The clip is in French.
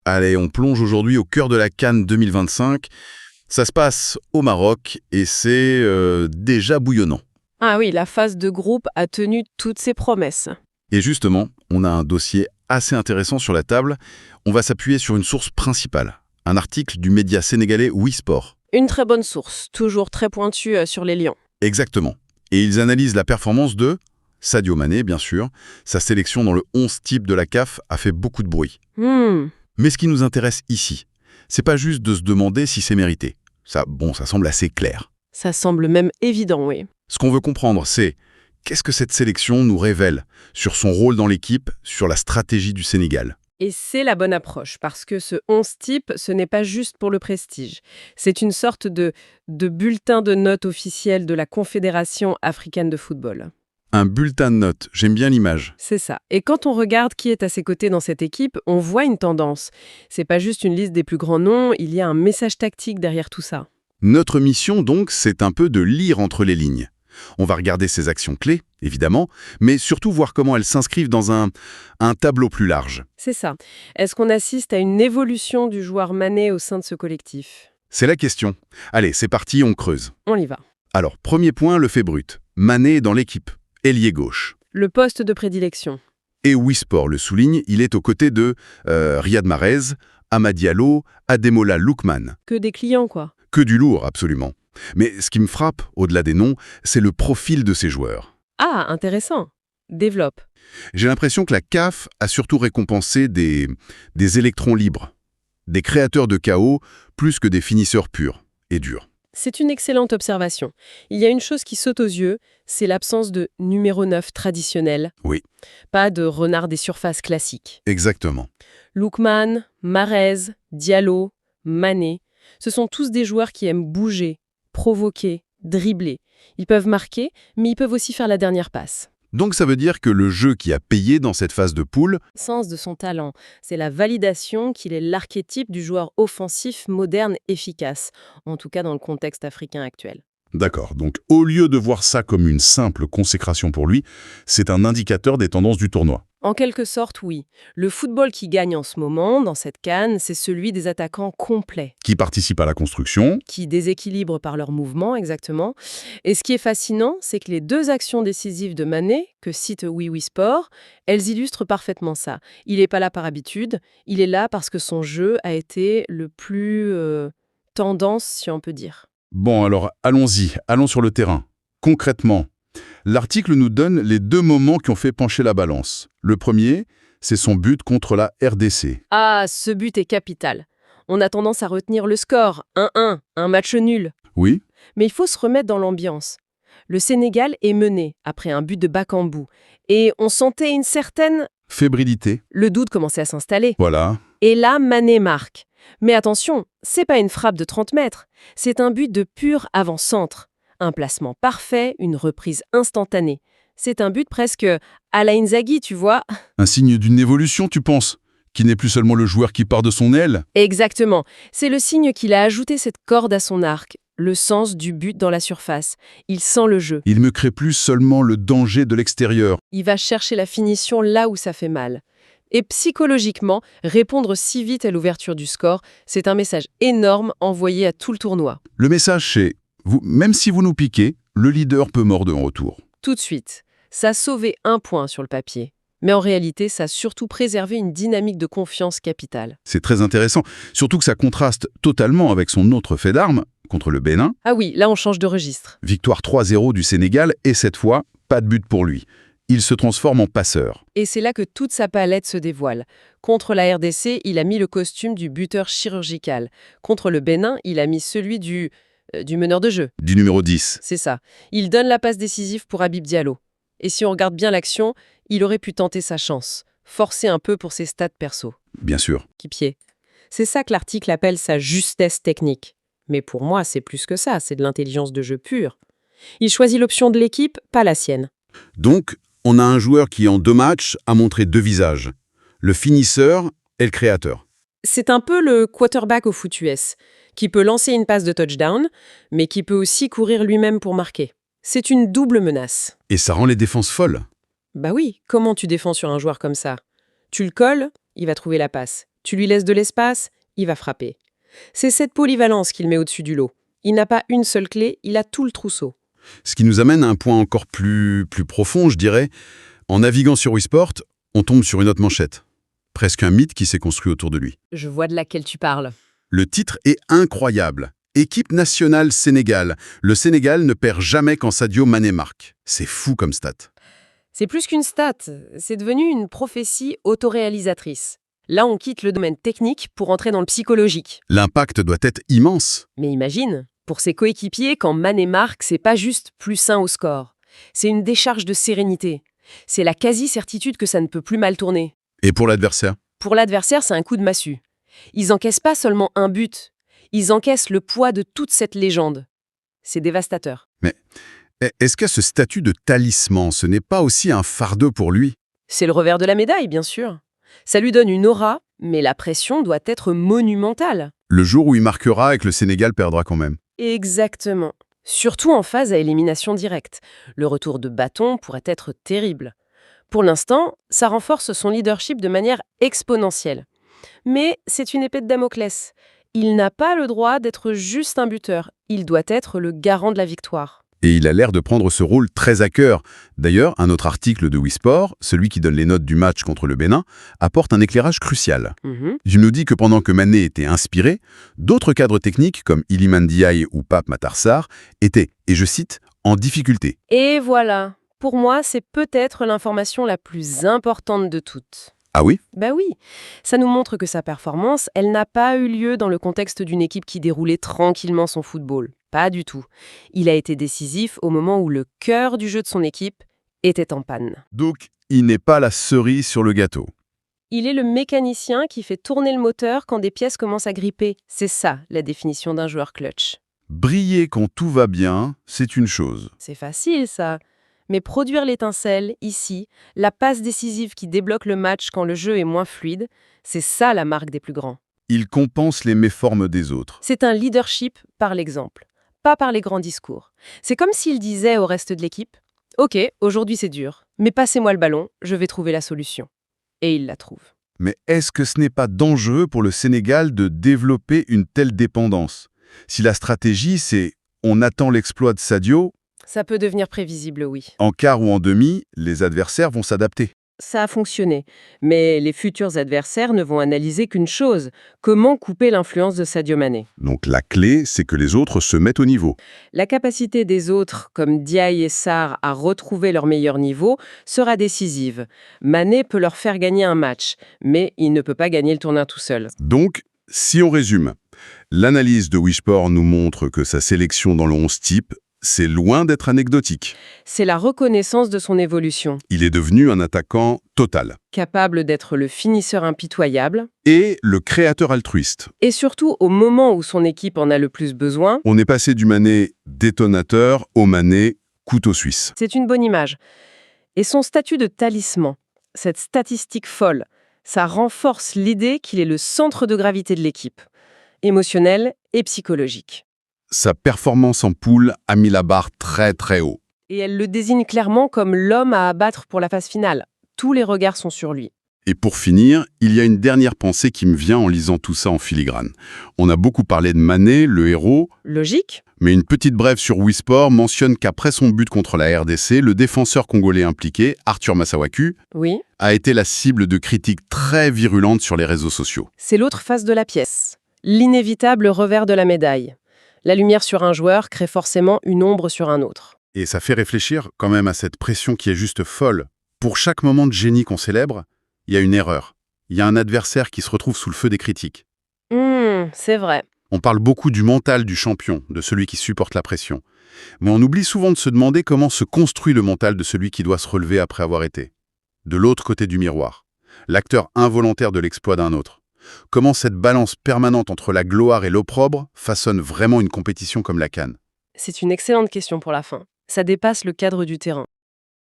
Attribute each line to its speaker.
Speaker 1: Allez, on plonge aujourd'hui au cœur de la CAN 2025. Ça se passe au Maroc et c'est déjà bouillonnant.
Speaker 2: Ah oui, la phase de groupe a tenu toutes ses promesses.
Speaker 1: Et justement, on a un dossier assez intéressant sur la table. On va s'appuyer sur une source principale, un article du média sénégalais Wisport.
Speaker 2: Une très bonne source, toujours très pointue sur les Lions.
Speaker 1: Exactement. Et ils analysent la performance de Sadio Mané, bien sûr. Sa sélection dans le 11 type de la CAF a fait beaucoup de bruit. Mais ce qui nous intéresse ici, c'est pas juste de se demander si c'est mérité. Ça semble assez clair.
Speaker 2: Ça semble même évident, oui.
Speaker 1: Ce qu'on veut comprendre, c'est qu'est-ce que cette sélection nous révèle sur son rôle dans l'équipe, sur la stratégie du Sénégal.
Speaker 2: Et c'est la bonne approche, parce que ce 11 type, ce n'est pas juste pour le prestige. C'est une sorte de bulletin de notes officiel de la Confédération africaine de football.
Speaker 1: Un bulletin de notes, j'aime bien l'image.
Speaker 2: C'est ça. Et quand on regarde qui est à ses côtés dans cette équipe, on voit une tendance. C'est pas juste une liste des plus grands noms, il y a un message tactique derrière tout ça.
Speaker 1: Notre mission, donc, c'est un peu de lire entre les lignes. On va regarder ses actions clés, évidemment, mais surtout voir comment elles s'inscrivent dans un tableau plus large.
Speaker 2: C'est ça. Est-ce qu'on assiste à une évolution du joueur Mané au sein de ce collectif?
Speaker 1: C'est la question. Allez, c'est parti, on creuse.
Speaker 2: On y va.
Speaker 1: Alors, premier point, le fait brut. Mané est dans l'équipe, ailier gauche.
Speaker 2: Le poste de prédilection.
Speaker 1: Et Wisport le souligne, il est aux côtés de Riyad Mahrez, Amad Diallo, Ademola Lookman.
Speaker 2: Que des clients, quoi.
Speaker 1: Que du lourd, absolument. Mais ce qui me frappe, au-delà des noms, c'est le profil de ces joueurs.
Speaker 2: Ah, intéressant. Développe.
Speaker 1: J'ai l'impression que la CAF a surtout récompensé des électrons libres, des créateurs de chaos, plus que des finisseurs purs et durs.
Speaker 2: C'est une excellente observation. Il y a une chose qui saute aux yeux, c'est l'absence de numéro 9 traditionnel.
Speaker 1: Oui.
Speaker 2: Pas de renard des surfaces classiques.
Speaker 1: Exactement.
Speaker 2: Lookman, Mahrez, Diallo, Mané, ce sont tous des joueurs qui aiment bouger, provoquer, dribbler. Ils peuvent marquer, mais ils peuvent aussi faire la dernière passe.
Speaker 1: Donc ça veut dire que le jeu qui a payé dans cette phase de poule,
Speaker 2: Sens de son talent, c'est la validation qu'il est l'archétype du joueur offensif, moderne, efficace, en tout cas dans le contexte africain actuel.
Speaker 3: D'accord, donc au lieu de voir ça comme une simple consécration pour lui, c'est un indicateur des tendances du tournoi.
Speaker 2: En quelque sorte, oui. Le football qui gagne en ce moment, dans cette CAN, c'est celui des attaquants complets,
Speaker 3: Qui participe à la construction,
Speaker 2: qui déséquilibrent par leurs mouvements, exactement. Et ce qui est fascinant, c'est que les deux actions décisives de Mané, que cite Wisport, elles illustrent parfaitement ça. Il n'est pas là par habitude, il est là parce que son jeu a été le plus tendance, si on peut dire.
Speaker 3: Bon, alors allons-y, allons sur le terrain. Concrètement, l'article nous donne les deux moments qui ont fait pencher la balance. Le premier, c'est son but contre la RDC.
Speaker 2: Ah, ce but est capital. On a tendance à retenir le score, 1-1, un match nul.
Speaker 3: Oui,
Speaker 2: Mais il faut se remettre dans l'ambiance. Le Sénégal est mené après un but de Bakambu. Et on sentait une certaine...
Speaker 3: fébrilité,
Speaker 2: Le doute commençait à s'installer.
Speaker 3: voilà.
Speaker 2: Et là, Mané marque. Mais attention, c'est pas une frappe de 30 mètres. C'est un but de pur avant-centre. Un placement parfait, une reprise instantanée. C'est un but presque à la Inzaghi, tu vois.
Speaker 3: Un signe d'une évolution, tu penses? Qui n'est plus seulement le joueur qui part de son aile?
Speaker 2: Exactement. C'est le signe qu'il a ajouté cette corde à son arc, le sens du but dans la surface. Il sent le jeu.
Speaker 3: Il ne crée plus seulement le danger de l'extérieur.
Speaker 2: Il va chercher la finition là où ça fait mal. Et psychologiquement, répondre si vite à l'ouverture du score, c'est un message énorme envoyé à tout le tournoi.
Speaker 3: Le message, c'est vous, même si vous nous piquez, le leader peut mordre en retour.
Speaker 2: Tout de suite. Ça a sauvé un point sur le papier. Mais en réalité, ça a surtout préservé une dynamique de confiance capitale.
Speaker 3: C'est très intéressant, surtout que ça contraste totalement avec son autre fait d'armes, contre le Bénin.
Speaker 2: Ah oui, là on change de registre.
Speaker 3: Victoire 3-0 du Sénégal, et cette fois, pas de but pour lui. Il se transforme en passeur.
Speaker 2: Et c'est là que toute sa palette se dévoile. Contre la RDC, il a mis le costume du buteur chirurgical. Contre le Bénin, il a mis celui du meneur de jeu.
Speaker 3: Du numéro 10.
Speaker 2: C'est ça. Il donne la passe décisive pour Habib Diallo. Et si on regarde bien l'action, il aurait pu tenter sa chance, forcer un peu pour ses stats perso.
Speaker 3: Bien sûr.
Speaker 2: Équipier. C'est ça que l'article appelle sa justesse technique. Mais pour moi, c'est plus que ça, c'est de l'intelligence de jeu pure. Il choisit l'option de l'équipe, pas la sienne.
Speaker 1: Donc, on a un joueur qui, en 2 matchs, a montré 2 visages. Le finisseur et le créateur.
Speaker 2: C'est un peu le quarterback au foot US, qui peut lancer une passe de touchdown, mais qui peut aussi courir lui-même pour marquer. C'est une double menace.
Speaker 1: Et ça rend les défenses folles.
Speaker 2: Bah oui, comment tu défends sur un joueur comme ça? Tu le colles, il va trouver la passe. Tu lui laisses de l'espace, il va frapper. C'est cette polyvalence qu'il met au-dessus du lot. Il n'a pas une seule clé, il a tout le trousseau.
Speaker 1: Ce qui nous amène à un point encore plus profond, je dirais. En naviguant sur Wii Sport, on tombe sur une autre manchette. Presque un mythe qui s'est construit autour de lui.
Speaker 2: Je vois de laquelle tu parles.
Speaker 1: Le titre est incroyable. Équipe nationale Sénégal. Le Sénégal ne perd jamais quand Sadio Mané marque. C'est fou comme stat.
Speaker 2: C'est plus qu'une stat, c'est devenu une prophétie autoréalisatrice. Là, on quitte le domaine technique pour entrer dans le psychologique.
Speaker 1: L'impact doit être immense.
Speaker 2: Mais imagine, pour ses coéquipiers, quand Mané marque, c'est pas juste plus sain au score. C'est une décharge de sérénité. C'est la quasi-certitude que ça ne peut plus mal tourner.
Speaker 1: Et pour l'adversaire?
Speaker 2: Pour l'adversaire, c'est un coup de massue. Ils encaissent pas seulement un but, ils encaissent le poids de toute cette légende. C'est dévastateur.
Speaker 1: Mais est-ce qu'à ce statut de talisman, ce n'est pas aussi un fardeau pour lui?
Speaker 2: C'est le revers de la médaille, bien sûr. Ça lui donne une aura, mais la pression doit être monumentale.
Speaker 1: Le jour où il marquera et que le Sénégal perdra quand même.
Speaker 2: Exactement. Surtout en phase à élimination directe. Le retour de bâton pourrait être terrible. Pour l'instant, ça renforce son leadership de manière exponentielle. Mais c'est une épée de Damoclès. Il n'a pas le droit d'être juste un buteur. Il doit être le garant de la victoire.
Speaker 1: Et il a l'air de prendre ce rôle très à cœur. D'ailleurs, un autre article de Wii Sport, celui qui donne les notes du match contre le Bénin, apporte un éclairage crucial. Il nous dit que pendant que Mané était inspiré, d'autres cadres techniques comme Iliman Ndiaye ou Pape Matar Sarr étaient, et je cite, en difficulté.
Speaker 2: Et voilà. Pour moi, c'est peut-être l'information la plus importante de toutes.
Speaker 1: Ah oui?
Speaker 2: Bah oui, ça nous montre que sa performance, elle n'a pas eu lieu dans le contexte d'une équipe qui déroulait tranquillement son football. Pas du tout. Il a été décisif au moment où le cœur du jeu de son équipe était en panne.
Speaker 1: Donc, il n'est pas la cerise sur le gâteau.
Speaker 2: Il est le mécanicien qui fait tourner le moteur quand des pièces commencent à gripper. C'est ça, la définition d'un joueur clutch.
Speaker 1: Briller quand tout va bien, c'est une chose.
Speaker 2: C'est facile, ça. Mais produire l'étincelle, ici, la passe décisive qui débloque le match quand le jeu est moins fluide, c'est ça la marque des plus grands.
Speaker 1: Il compense les méformes des autres.
Speaker 2: C'est un leadership par l'exemple, pas par les grands discours. C'est comme s'il disait au reste de l'équipe « Ok, aujourd'hui c'est dur, mais passez-moi le ballon, je vais trouver la solution. » Et il la trouve.
Speaker 1: Mais est-ce que ce n'est pas dangereux pour le Sénégal de développer une telle dépendance? Si la stratégie, c'est « on attend l'exploit de Sadio »,
Speaker 2: Ça peut devenir prévisible, oui.
Speaker 1: en quart ou en demi, les adversaires vont s'adapter.
Speaker 2: Ça a fonctionné, mais les futurs adversaires ne vont analyser qu'une chose, comment couper l'influence de Sadio Mané.
Speaker 1: Donc la clé, c'est que les autres se mettent au niveau.
Speaker 2: La capacité des autres, comme Ndiaye et Sarr, à retrouver leur meilleur niveau sera décisive. Mané peut leur faire gagner un match, mais il ne peut pas gagner le tournoi tout seul.
Speaker 1: Donc, si on résume, l'analyse de Wii Sport nous montre que sa sélection dans le 11 type, c'est loin d'être anecdotique.
Speaker 2: C'est la reconnaissance de son évolution,
Speaker 1: Il est devenu un attaquant total.
Speaker 2: capable d'être le finisseur impitoyable,
Speaker 1: Et le créateur altruiste.
Speaker 2: et surtout au moment où son équipe en a le plus besoin,
Speaker 1: On est passé du Mané détonateur au Mané couteau suisse.
Speaker 2: c'est une bonne image. Et son statut de talisman, cette statistique folle, ça renforce l'idée qu'il est le centre de gravité de l'équipe, émotionnel et psychologique.
Speaker 1: Sa performance en poule a mis la barre très très haut.
Speaker 2: Et elle le désigne clairement comme l'homme à abattre pour la phase finale. Tous les regards sont sur lui.
Speaker 1: Et pour finir, il y a une dernière pensée qui me vient en lisant tout ça en filigrane. On a beaucoup parlé de Mané, le héros,
Speaker 2: Logique?
Speaker 1: mais une petite brève sur Wii Sport mentionne qu'après son but contre la RDC, le défenseur congolais impliqué, Arthur Massawaku,
Speaker 2: Oui.
Speaker 1: a été la cible de critiques très virulentes sur les réseaux sociaux.
Speaker 2: C'est l'autre face de la pièce. L'inévitable revers de la médaille. La lumière sur un joueur crée forcément une ombre sur un autre.
Speaker 1: Et ça fait réfléchir quand même à cette pression qui est juste folle. Pour chaque moment de génie qu'on célèbre, il y a une erreur. Il y a un adversaire qui se retrouve sous le feu des critiques.
Speaker 2: C'est vrai.
Speaker 1: On parle beaucoup du mental du champion, de celui qui supporte la pression. Mais on oublie souvent de se demander comment se construit le mental de celui qui doit se relever après avoir été. De l'autre côté du miroir, l'acteur involontaire de l'exploit d'un autre. Comment cette balance permanente entre la gloire et l'opprobre façonne vraiment une compétition comme la CAN?
Speaker 2: C'est une excellente question pour la fin. Ça dépasse le cadre du terrain.